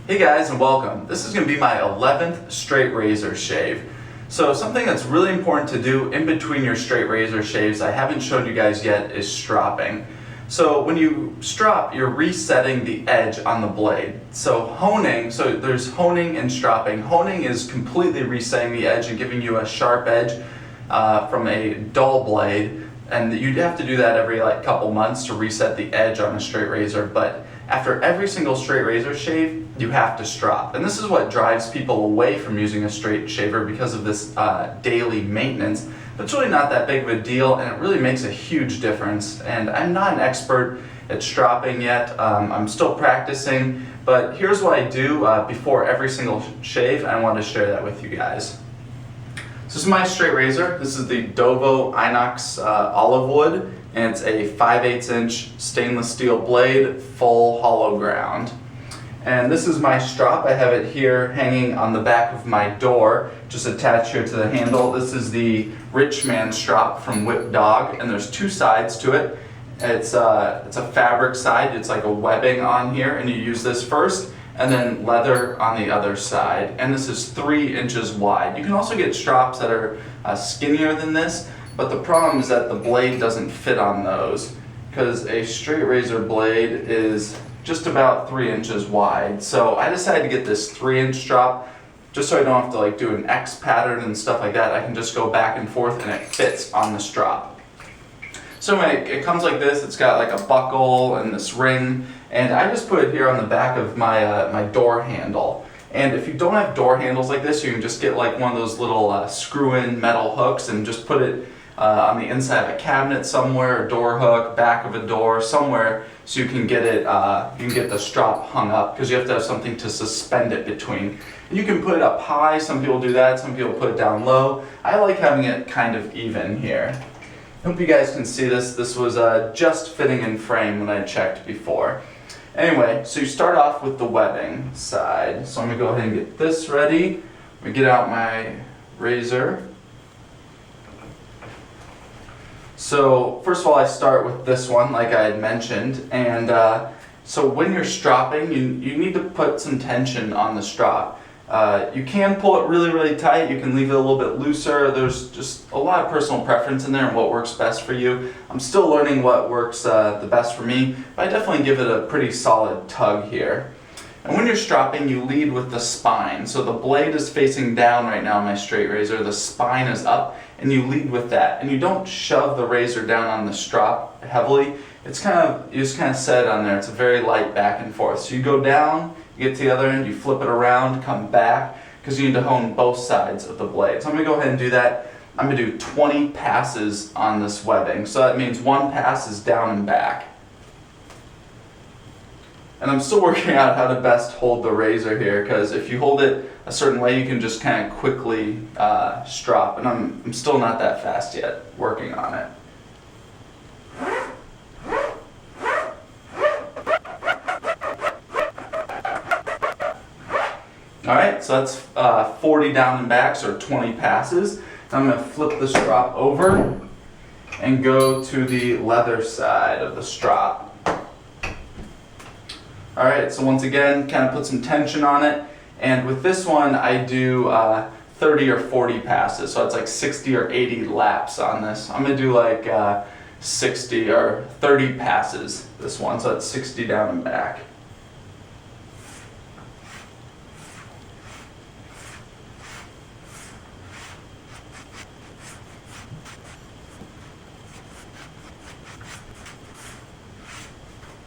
Hey guys, and welcome. This is going to be my 11th straight razor shave. So something that's really important to do in between your straight razor shaves I haven't shown you guys yet is stropping. So when you strop, you're resetting the edge on the blade. So there's honing and stropping. Honing is completely resetting the edge and giving you a sharp edge from a dull blade. And you'd have to do that every couple months to reset the edge on a straight razor. But after every single straight razor shave, you have to strop. And this is what drives people away from using a straight shaver because of this daily maintenance. But it's really not that big of a deal, and it really makes a huge difference. And I'm not an expert at stropping yet. I'm still practicing, but here's what I do before every single shave, and I want to share that with you guys. So this is my straight razor. This is the Dovo Inox olive wood, and it's a 5/8 inch stainless steel blade, full hollow ground. And this is my strop. I have it here hanging on the back of my door, just attached here to the handle. This is the Rich Man strop from Whip Dog, and there's two sides to it. It's a fabric side. It's like a webbing on here, and you use this first, and then leather on the other side. And this is 3 inches wide. You can also get strops that are skinnier than this, but the problem is that the blade doesn't fit on those, because a straight razor blade is just about 3 inches wide. So I decided to get this 3-inch strop just so I don't have to do an X pattern and stuff like that. I can just go back and forth and it fits on the strop. So anyway, it comes like this. It's got like a buckle and this ring, and I just put it here on the back of my my door handle. And if you don't have door handles like this, you can just get like one of those little screw-in metal hooks and just put it on the inside of a cabinet somewhere, a door hook, back of a door, somewhere, so you can get it. You can get the strop hung up, because you have to have something to suspend it between. And you can put it up high. Some people do that. Some people put it down low. I like having it kind of even here. I hope you guys can see this. This was just fitting in frame when I checked before. Anyway, so you start off with the webbing side. So I'm gonna go ahead and get this ready. I'm gonna get out my razor. So first of all, I start with this one, like I had mentioned, and so when you're stropping, you need to put some tension on the strop. You can pull it really, really tight. You can leave it a little bit looser. There's just a lot of personal preference in there and what works best for you. I'm still learning what works the best for me, but I definitely give it a pretty solid tug here. And when you're stropping, you lead with the spine. So the blade is facing down right now on my straight razor. The spine is up, and you lead with that. And you don't shove the razor down on the strop heavily. You just kind of set it on there. It's a very light back and forth. So you go down, you get to the other end, you flip it around, come back, because you need to hone both sides of the blade. So I'm going to go ahead and do that. I'm going to do 20 passes on this webbing. So that means 1 pass is down and back. And I'm still working out how to best hold the razor here, because if you hold it a certain way, you can just kind of quickly strop. And I'm still not that fast yet, working on it. Alright, so that's 40 down and backs, or 20 passes. I'm going to flip the strop over and go to the leather side of the strop. Alright, so once again, kind of put some tension on it, and with this one I do 30 or 40 passes, so it's like 60 or 80 laps on this. I'm going to do like 60 or 30 passes this one, so it's 60 down and back.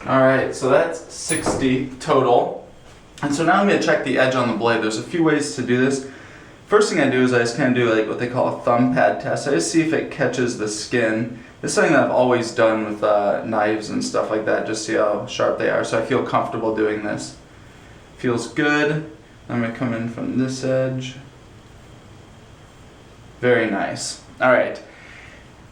Alright, so that's 60 total. And so now I'm going to check the edge on the blade. There's a few ways to do this. First thing I do is I just kind of do like what they call a thumb pad test. I just see if it catches the skin. This is something that I've always done with knives and stuff like that, just see how sharp they are. So I feel comfortable doing this. Feels good. I'm going to come in from this edge. Very nice. Alright.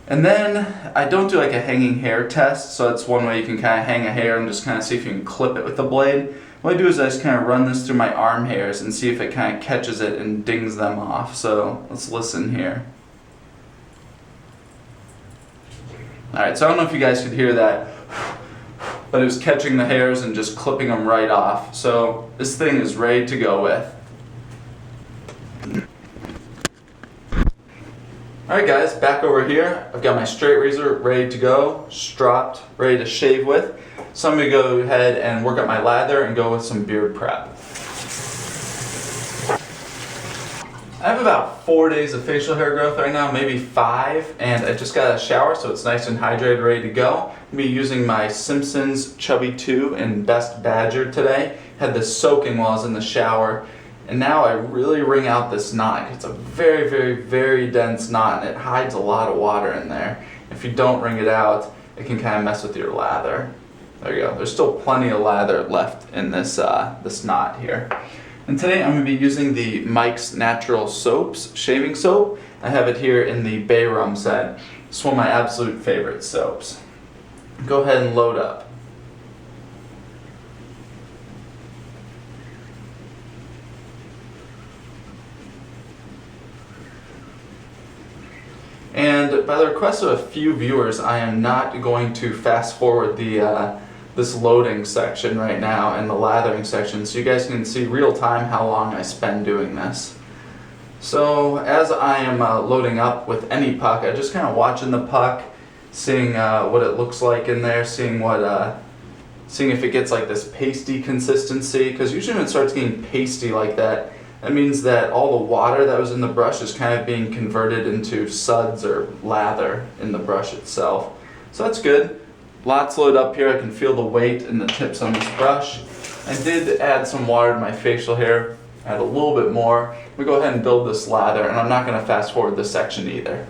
And then I don't do like a hanging hair test, so that's one way you can kind of hang a hair and just kind of see if you can clip it with the blade. What I do is I just kind of run this through my arm hairs and see if it kind of catches it and dings them off. So let's listen here. Alright, so I don't know if you guys could hear that. but it was catching the hairs and just clipping them right off. So this thing is ready to go with. Alright guys, back over here. I've got my straight razor ready to go, stropped, ready to shave with. So I'm going to go ahead and work up my lather and go with some beard prep. I have about 4 days of facial hair growth right now, maybe 5, and I just got a shower so it's nice and hydrated, ready to go. I'm going to be using my Simpson's Chubby 2 in Best Badger today. Had this soaking while I was in the shower. And now I really wring out this knot. It's a very, very, very dense knot, and it hides a lot of water in there. If you don't wring it out, it can kind of mess with your lather. There you go. There's still plenty of lather left in this this knot here. And today I'm going to be using the Mike's Natural Soaps shaving soap. I have it here in the Bay Rum set. It's one of my absolute favorite soaps. Go ahead and load up. And by the request of a few viewers, I am not going to fast forward the this loading section right now and the lathering section, so you guys can see real time how long I spend doing this. So as I am loading up with any puck, I'm just kind of watching the puck, seeing what it looks like in there, seeing if it gets like this pasty consistency, because usually when it starts getting pasty like that, that means that all the water that was in the brush is kind of being converted into suds or lather in the brush itself. So that's good. Lots loaded up here. I can feel the weight in the tips on this brush. I did add some water to my facial hair. Add a little bit more. We go ahead and build this lather, and I'm not going to fast forward this section either.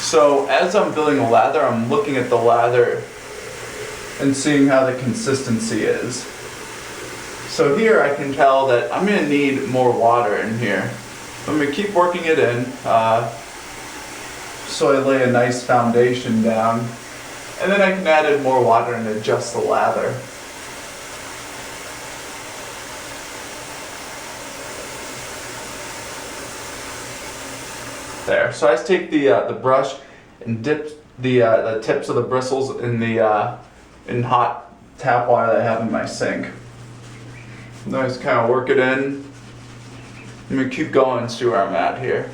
So as I'm building the lather, I'm looking at the lather and seeing how the consistency is. So here I can tell that I'm going to need more water in here. I'm going to keep working it in so I lay a nice foundation down, and then I can add in more water and adjust the lather. There. So I just take the brush and dip the tips of the bristles in hot tap water that I have in my sink. And then I just kind of work it in. I'm going to keep going and see where I'm at here.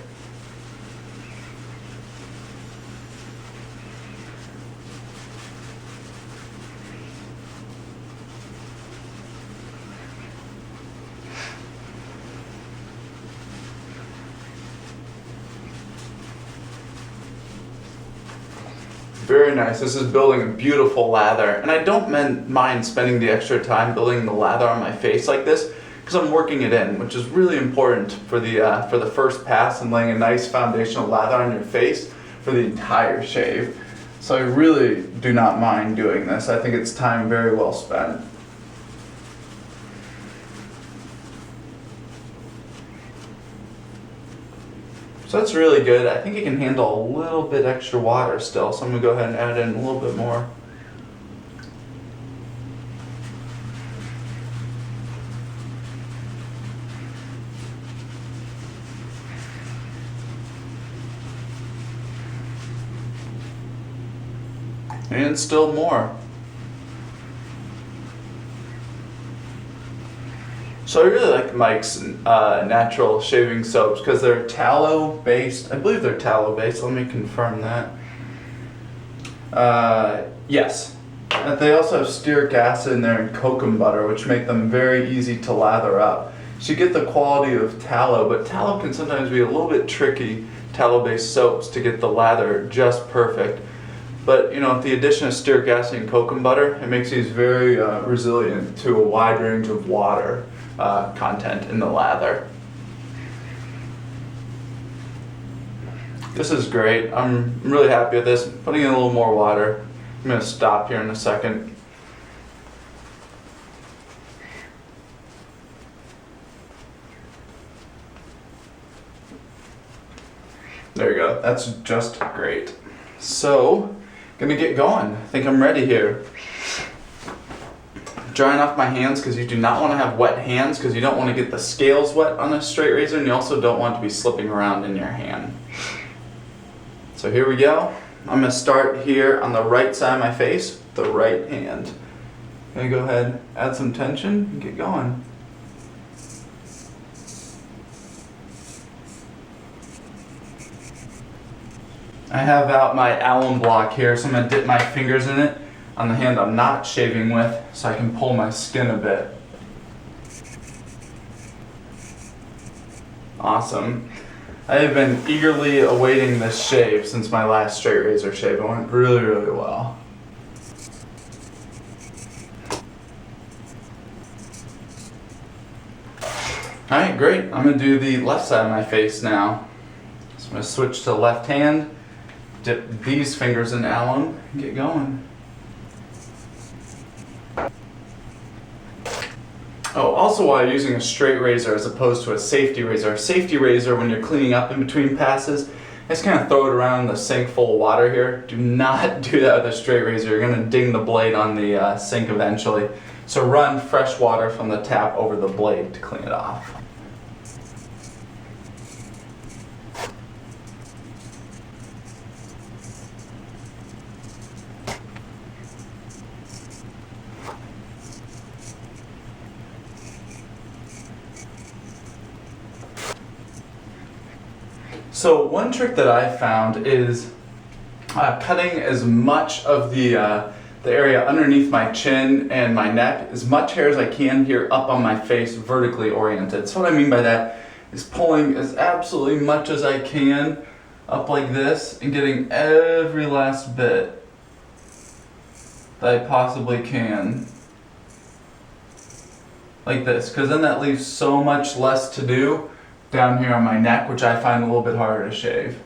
Very nice. This is building a beautiful lather, and I don't mind spending the extra time building the lather on my face like this because I'm working it in, which is really important for the first pass and laying a nice foundation of lather on your face for the entire shave. So I really do not mind doing this. I think it's time very well spent. So that's really good. I think it can handle a little bit extra water still, so I'm going to go ahead and add in a little bit more. And still more. So I really like Mike's natural shaving soaps because they're tallow based. I believe they're tallow based. Let me confirm that. Yes. They also have stearic acid in there and kokum butter, which make them very easy to lather up. So you get the quality of tallow, but tallow can sometimes be a little bit tricky, tallow-based soaps, to get the lather just perfect. But you know, with the addition of stearic acid and kokum butter, it makes these very resilient to a wide range of water content in the lather. This is great. I'm really happy with this. Putting in a little more water. I'm going to stop here in a second. There you go. That's just great. So, gonna get going. I think I'm ready here. drying off my hands because you do not want to have wet hands because you don't want to get the scales wet on a straight razor, and you also don't want to be slipping around in your hand. So here we go. I'm going to start here on the right side of my face, the right hand. I'm going to go ahead, add some tension, and get going. I have out my alum block here, so I'm going to dip my fingers in it on the hand I'm not shaving with so I can pull my skin a bit. Awesome. I have been eagerly awaiting this shave since my last straight razor shave. It went really, really well. Alright, great. I'm going to do the left side of my face now. So I'm going to switch to left hand, dip these fingers in alum, and get going. Oh, also while you're using a straight razor as opposed to a safety razor, when you're cleaning up in between passes, just kind of throw it around in the sink full of water here. Do not do that with a straight razor. You're going to ding the blade on the sink eventually. So run fresh water from the tap over the blade to clean it off. So one trick that I found is cutting as much of the area underneath my chin and my neck, as much hair as I can here up on my face, vertically oriented. So what I mean by that is pulling as absolutely much as I can up like this and getting every last bit that I possibly can. Like this, because then that leaves so much less to do down here on my neck, which I find a little bit harder to shave.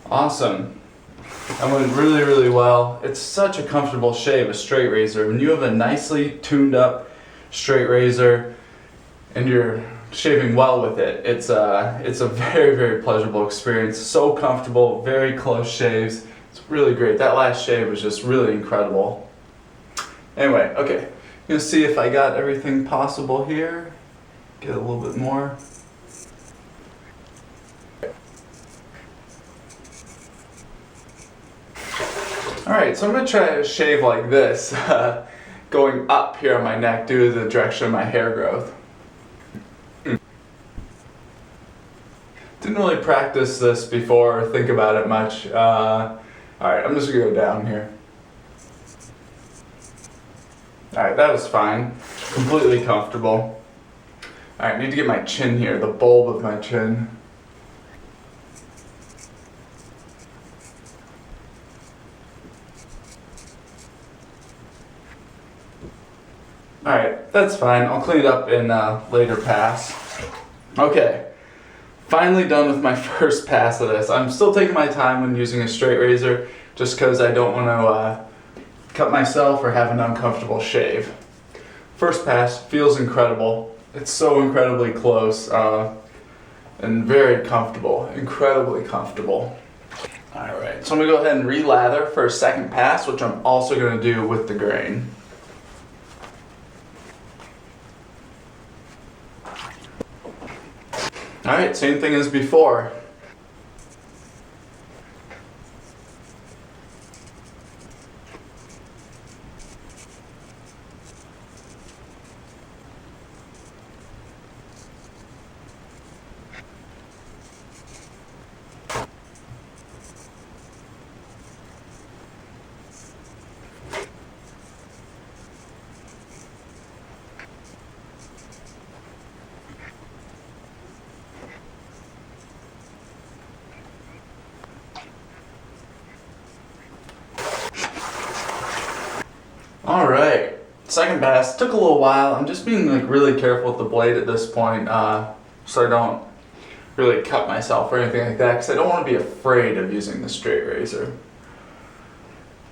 Awesome. That went really, really well. It's such a comfortable shave, a straight razor. When you have a nicely tuned up straight razor and you're shaving well with it, it's a very, very pleasurable experience. So comfortable, very close shaves. It's really great. That last shave was just really incredible. Anyway, okay. You'll see if I got everything possible here. Get a little bit more. Alright, so I'm going to try to shave like this, going up here on my neck due to the direction of my hair growth. Didn't really practice this before or think about it much. Alright, I'm just going to go down here. Alright, that was fine. Completely comfortable. Alright, I need to get my chin here, the bulb of my chin. Alright, that's fine. I'll clean it up in a later pass. Okay, finally done with my first pass of this. I'm still taking my time when using a straight razor just because I don't want to cut myself or have an uncomfortable shave. First pass feels incredible. It's so incredibly close and very comfortable, incredibly comfortable. Alright, so I'm going to go ahead and re-lather for a second pass, which I'm also going to do with the grain. Alright, same thing as before. Alright, second pass. Took a little while. I'm just being like really careful with the blade at this point so I don't really cut myself or anything like that because I don't want to be afraid of using the straight razor.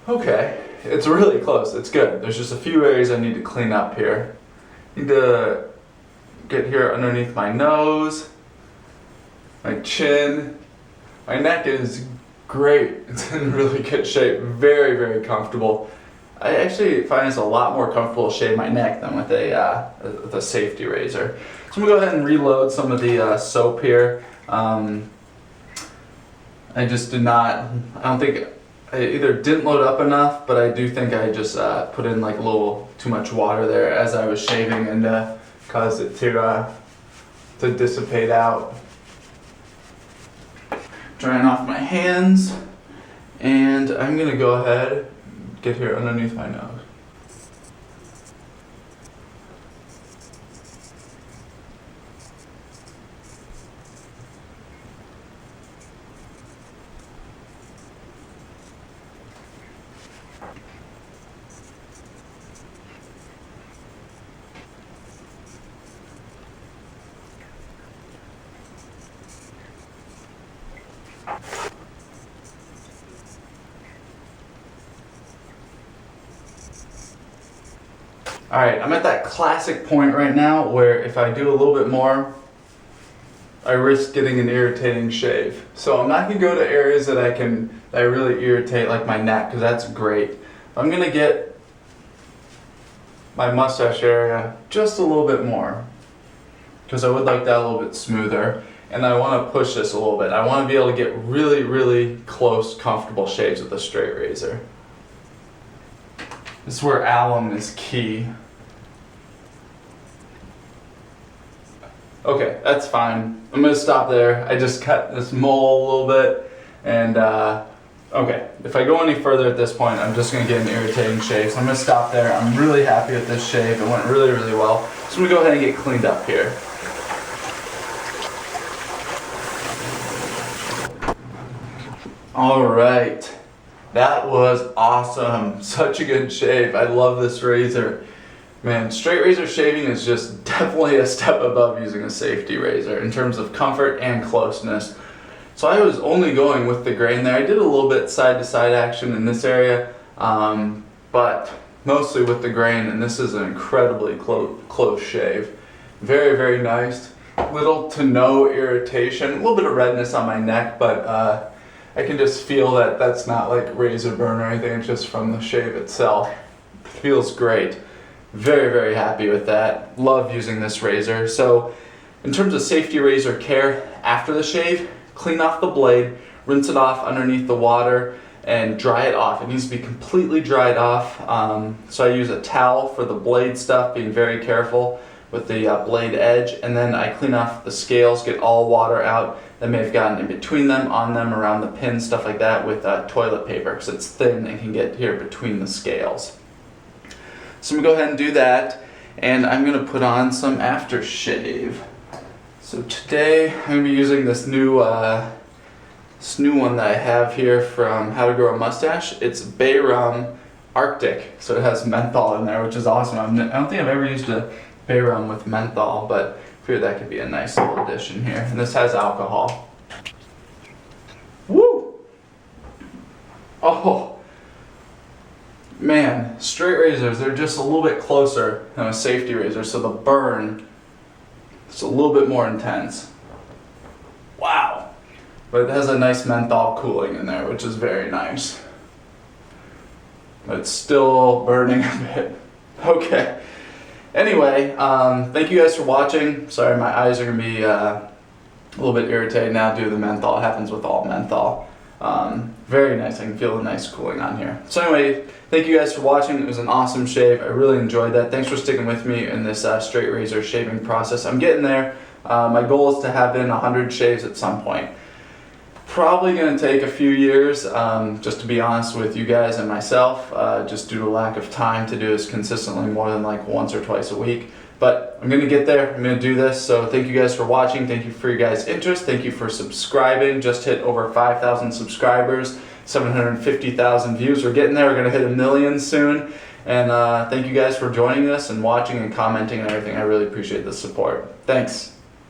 Okay, it's really close. It's good. There's just a few areas I need to clean up here. Need to get here underneath my nose, my chin. My neck is great. It's in really good shape. Very, very comfortable. I actually find it's a lot more comfortable to shave my neck than with a safety razor. So I'm gonna go ahead and reload some of the soap here. I just did not, I don't think, I either didn't load up enough, but I do think I just put in like a little too much water there as I was shaving and caused it to dissipate out. Drying off my hands, and I'm gonna go ahead, get here underneath my nose. Alright, I'm at that classic point right now where if I do a little bit more, I risk getting an irritating shave. So I'm not going to go to areas that I really irritate, like my neck, because that's great. I'm going to get my mustache area just a little bit more, because I would like that a little bit smoother. And I want to push this a little bit. I want to be able to get really, really close, comfortable shaves with a straight razor. This is where alum is key. Okay, that's fine. I'm gonna stop there. I just cut this mole a little bit, and okay, if I go any further at this point, I'm just gonna get an irritating shave. So I'm gonna stop there. I'm really happy with this shave. It went really, really well. So I'm gonna go ahead and get cleaned up here. All right, that was awesome. Such a good shave. I love this razor. Man, straight razor shaving is just definitely a step above using a safety razor in terms of comfort and closeness. So I was only going with the grain there. I did a little bit side to side action in this area, but mostly with the grain, and this is an incredibly close shave. Very, very nice. Little to no irritation, a little bit of redness on my neck, but I can just feel that that's not like razor burn or anything, it's just from the shave itself. It feels great. Very, very happy with that. Love using this razor. So in terms of safety razor care after the shave, clean off the blade, rinse it off underneath the water, and dry it off. It needs to be completely dried off. So I use a towel for the blade stuff, being very careful with the blade edge, and then I clean off the scales, get all water out that may have gotten in between them, on them, around the pin, stuff like that, with toilet paper, because it's thin and can get here between the scales. So I'm going to go ahead and do that, and I'm going to put on some aftershave. So today I'm going to be using this new one that I have here from How to Grow a Mustache. It's Bay Rum Arctic, so it has menthol in there, which is awesome. I don't think I've ever used a Bay Rum with menthol, but I figured that could be a nice little addition here. And this has alcohol. Woo! Oh! Man, straight razors, they're just a little bit closer than a safety razor, so the burn is a little bit more intense. Wow! But it has a nice menthol cooling in there, which is very nice. But it's still burning a bit. Okay. Anyway, thank you guys for watching. Sorry, my eyes are going to be a little bit irritated now due to the menthol. It happens with all menthol. Very nice. I can feel the nice cooling on here. So anyway, thank you guys for watching. It was an awesome shave. I really enjoyed that. Thanks for sticking with me in this straight razor shaving process. I'm getting there. My goal is to have in 100 shaves at some point. Probably going to take a few years, just to be honest with you guys and myself, just due to lack of time to do this consistently more than like once or twice a week. But I'm going to get there. I'm going to do this. So thank you guys for watching. Thank you for your guys' interest. Thank you for subscribing. Just hit over 5,000 subscribers, 750,000 views. We're getting there. We're going to hit 1 million soon. And thank you guys for joining us and watching and commenting and everything. I really appreciate the support. Thanks.